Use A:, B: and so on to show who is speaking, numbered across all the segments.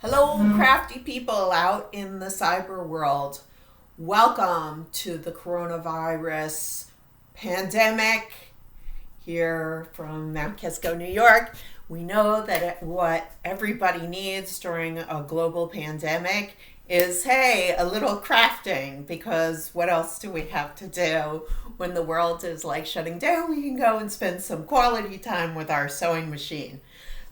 A: Hello, crafty people out in the cyber world. Welcome to the coronavirus pandemic here from Mount Kisco, New York. We know that what everybody needs during a global pandemic is, hey, a little crafting, because what else do we have to do when the world is like shutting down? We can go and spend some quality time with our sewing machine.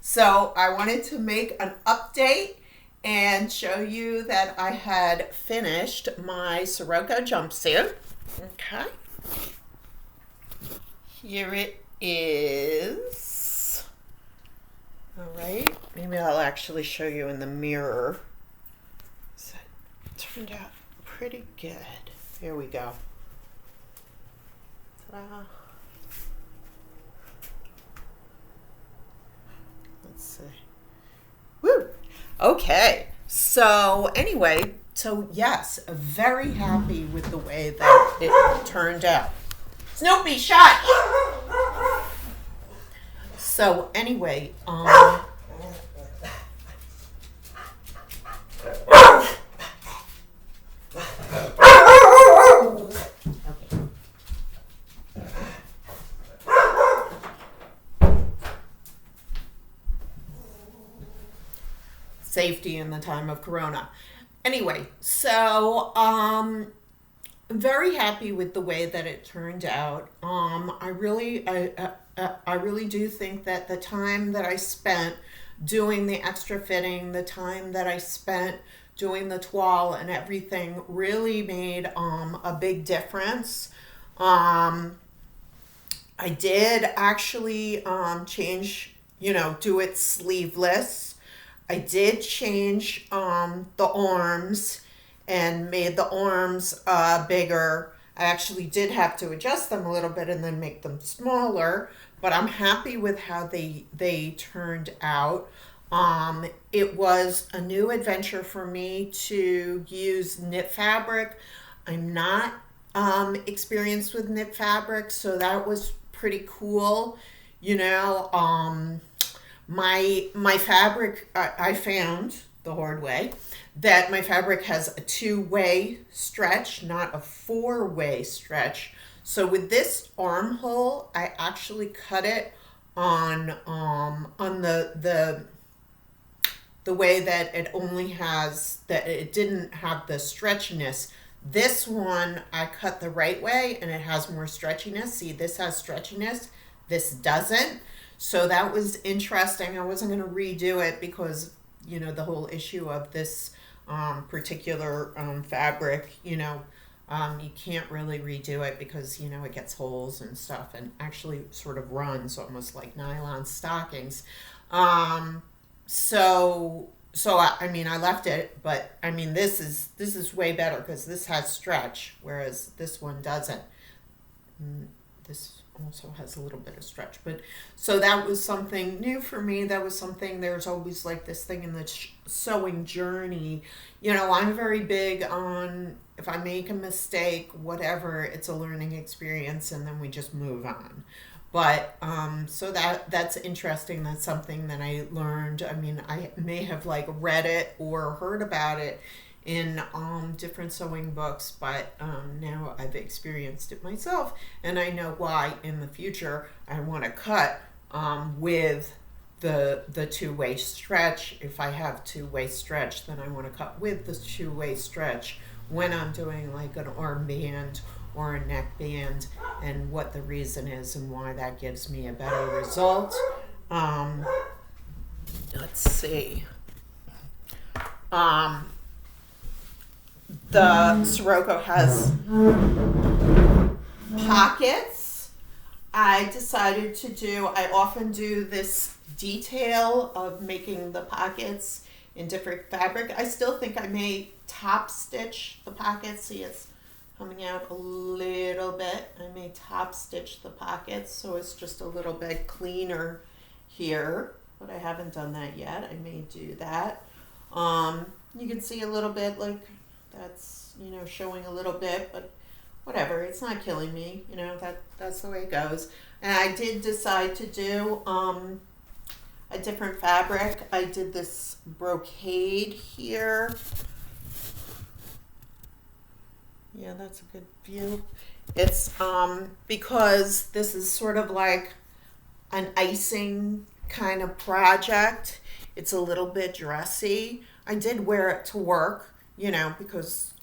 A: So I wanted to make an update and show you that I had finished my Sirocco jumpsuit. Okay. Here it is. All right. Maybe I'll actually show you in the mirror. So it turned out pretty good. Here we go. Ta-da. Let's see. Woo! Okay. So anyway, yes, very happy with the way that it turned out. Snoopy, shut! So anyway, safety in the time of corona. Anyway, so very happy with the way that it turned out. I really do think that the time that I spent doing the extra fitting, the time that I spent doing the toile and everything really made a big difference. I did actually change, do it sleeveless. I did change the arms and made the arms bigger. I actually did have to adjust them a little bit and then make them smaller, but I'm happy with how they turned out. It was a new adventure for me to use knit fabric. I'm not experienced with knit fabric, so that was pretty cool. My fabric, I found the hard way that my fabric has a two-way stretch, not a four-way stretch. So with this armhole, I actually cut it on the way that it didn't have the stretchiness. This one I cut the right way and it has more stretchiness. See, this has stretchiness, this doesn't. So that was interesting. I wasn't going to redo it because, the whole issue of this particular fabric, you can't really redo it because, it gets holes and stuff and actually sort of runs almost like nylon stockings. I left it, but this is way better because this has stretch, whereas this one doesn't. This also has a little bit of stretch, but so that was something new for me. That was something, there's always like this thing in the sewing journey. I'm very big on, if I make a mistake, whatever, it's a learning experience and then we just move on. But so that's interesting. That's something that I learned. I may have like read it or heard about it in different sewing books, but now I've experienced it myself, and I know why in the future I want to cut with the two-way stretch. If I have two-way stretch, then I want to cut with the two-way stretch when I'm doing like an armband or a neckband, and what the reason is and why that gives me a better result. Let's see. The Sirocco has pockets. I often do this detail of making the pockets in different fabric. I still think I may top stitch the pockets. See, it's coming out a little bit. I may top stitch the pockets so it's just a little bit cleaner here, but I haven't done that yet. I may do that. You can see a little bit like that's, showing a little bit, but whatever, it's not killing me, that's the way it goes. And I did decide to do a different fabric. I did this brocade here. Yeah, that's a good view. It's because this is sort of like an icing kind of project. It's a little bit dressy. I did wear it to work, you know, because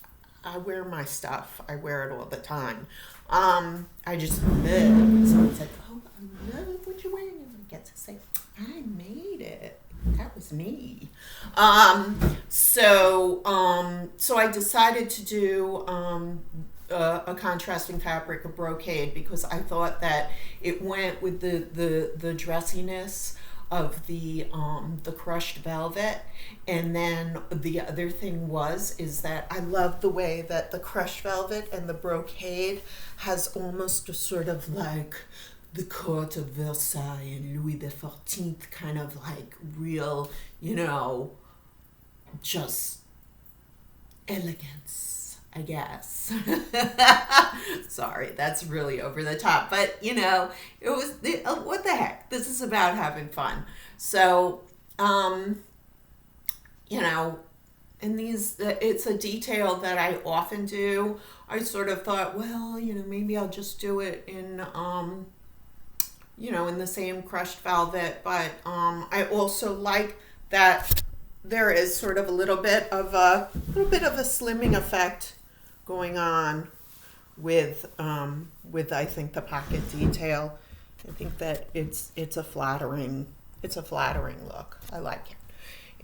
A: I wear my stuff. I wear it all the time. I just, someone's like, oh, I love what you're wearing. And I get to say, I made it. That was me. So I decided to do a contrasting fabric, a brocade, because I thought that it went with the dressiness of the crushed velvet. And then the other thing is that I love the way that the crushed velvet and the brocade has almost a sort of like the court of Versailles and Louis XIV kind of like real, you know, just elegance, I guess. Sorry, that's really over the top, but you know, what the heck? This is about having fun. So, you know, and it's a detail that I often do. I sort of thought, well, you know, maybe I'll just do it in, you know, in the same crushed velvet, but I also like that there is sort of a little bit of a slimming effect going on with I think the pocket detail. I think that it's a flattering look. I like it.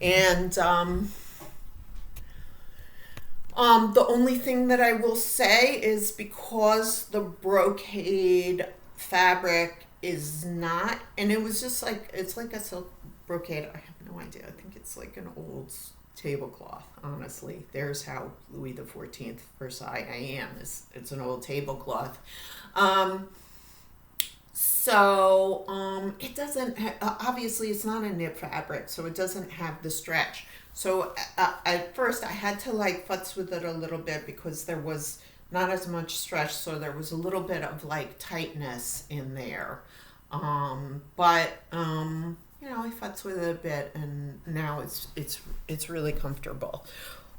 A: And the only thing that I will say is because the brocade fabric is not, and it was just like, it's like a silk brocade. I have no idea. I think it's like an old tablecloth, honestly. There's how Louis XIV Versailles I am. It's an old tablecloth. It doesn't, obviously it's not a knit fabric, so it doesn't have the stretch. So at first I had to like futz with it a little bit because there was not as much stretch, so there was a little bit of like tightness in there. You know, I futz with it a bit, and now it's really comfortable.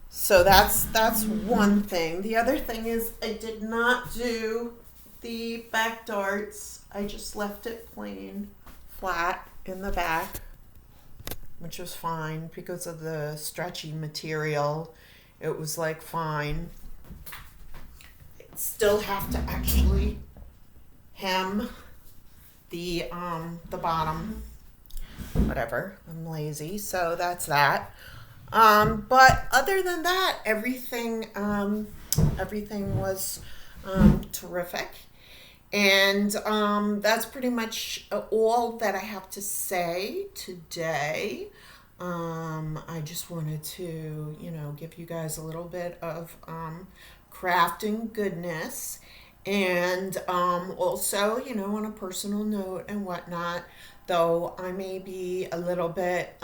A: So that's one thing. The other thing is I did not do the back darts. I just left it plain, flat in the back, which was fine because of the stretchy material. It was like fine. I still have to actually hem the bottom. Whatever, I'm lazy, so that's that. But other than that, everything was terrific. And that's pretty much all that I have to say today. I just wanted to, you know, give you guys a little bit of crafting goodness. And also, you know, on a personal note and whatnot, though I may be a little bit,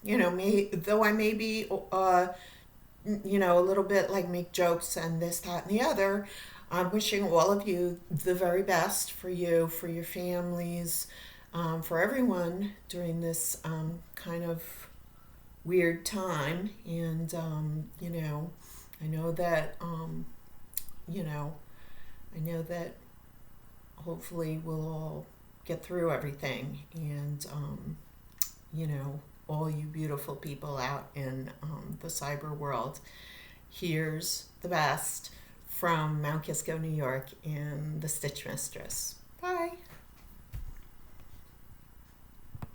A: you know, though I may be, you know, a little bit like make jokes and this, that, and the other, I'm wishing all of you the very best for you, for your families, for everyone during this kind of weird time. And, you know, I know that, you know, I know that hopefully we'll all get through everything. And, you know, all you beautiful people out in the cyber world, here's the best from Mount Kisco, New York, and the Stitch Mistress. Bye.